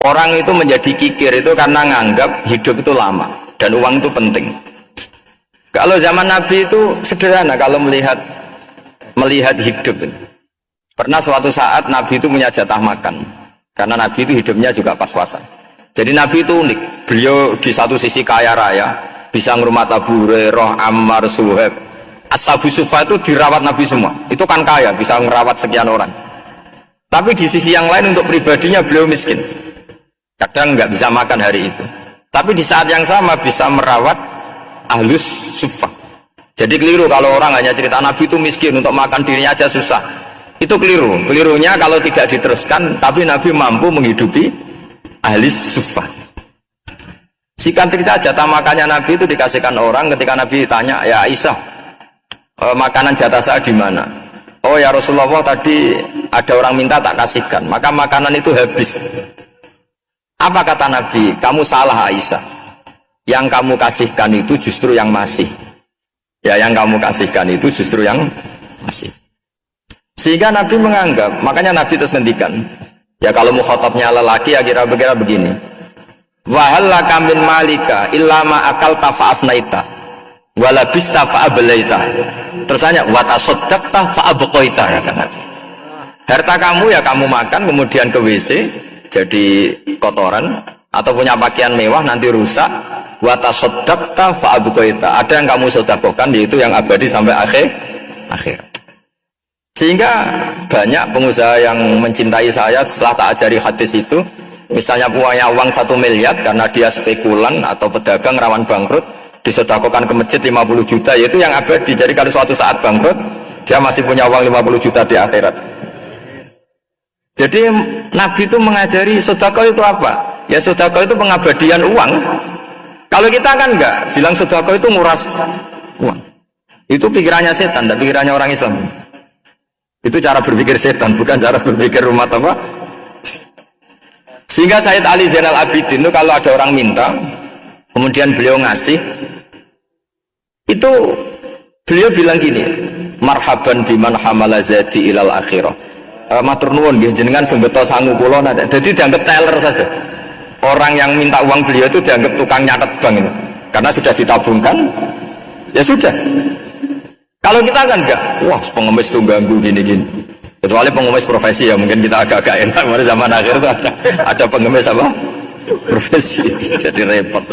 Orang itu menjadi kikir itu karena nganggap hidup itu lama dan uang itu penting. Kalau zaman Nabi itu sederhana kalau melihat hidup. Pernah suatu saat Nabi itu punya jatah makan karena Nabi itu hidupnya juga pas-pasan. Jadi Nabi itu unik. Beliau di satu sisi kaya raya, bisa ngurmat Abu Hurairah, Ammar, Suhaib. Ashabu Sufa itu dirawat Nabi semua. Itu kan kaya, bisa ngerawat sekian orang. Tapi di sisi yang lain untuk pribadinya beliau miskin. Kadang nggak bisa makan hari itu. Tapi di saat yang sama bisa merawat ahlus suffah. Jadi keliru kalau orang hanya cerita Nabi itu miskin, untuk makan dirinya aja susah. Itu keliru. Kelirunya kalau tidak diteruskan, tapi Nabi mampu menghidupi ahlus suffah. Singkat cerita jatah makannya Nabi itu dikasihkan orang ketika Nabi tanya, ya Aisyah, makanan jatah saya di mana? Oh ya Rasulullah, tadi ada orang minta tak kasihkan, maka makanan itu habis. Apa kata Nabi? Kamu salah Aisyah. Yang kamu kasihkan itu justru yang masih. Ya, yang kamu kasihkan itu justru yang masih. Sehingga Nabi menganggap, makanya Nabi terus ngendikan. Ya kalau mukhatabnya lelaki ya kira-kira begini. Wa hal laka min malika illa ma akalta fa afnaita wa labista fa ablaita. Terus tanya wa tasaddaqta fa abqaita, kata Nabi. Harta kamu ya kamu makan kemudian ke WC jadi kotoran, atau punya pakaian mewah nanti rusak, wa tasaddaqta fa abqaita. Ada yang kamu sedekahkan yaitu yang abadi sampai akhir. Sehingga banyak pengusaha yang mencintai saya setelah tak ajari hadis itu, misalnya punya uang 1 miliar karena dia spekulan atau pedagang rawan bangkrut, disedekahkan ke masjid 50 juta, yaitu yang abadi. Jadi kalau suatu saat bangkrut, dia masih punya uang 50 juta di akhirat. Jadi Nabi itu mengajari sedekah itu apa? Ya sedekah itu pengabadian uang. Kalau kita kan enggak, bilang sedekah itu nguras uang. Itu pikirannya setan, dan pikirannya orang Islam. Itu cara berpikir setan, bukan cara berpikir umat apa? Sehingga Sayyid Ali Zainal Abidin itu kalau ada orang minta, kemudian beliau ngasih, itu beliau bilang gini, marhaban biman hamala zadi ilal akhirah. Matur nuwun nggih jenengan sembeto sangu kula nate. Jadi dianggap teller saja. Orang yang minta uang beliau itu dianggap tukang nyatet bank itu. Karena sudah ditabungkan, ya sudah. Kalau kita kan enggak, wah pengemis itu ganggu gini-gini. Kecuali pengemis profesi ya mungkin kita agak-agak enak. Pada zaman akhir itu ada pengemis apa? Profesi. Jadi repot.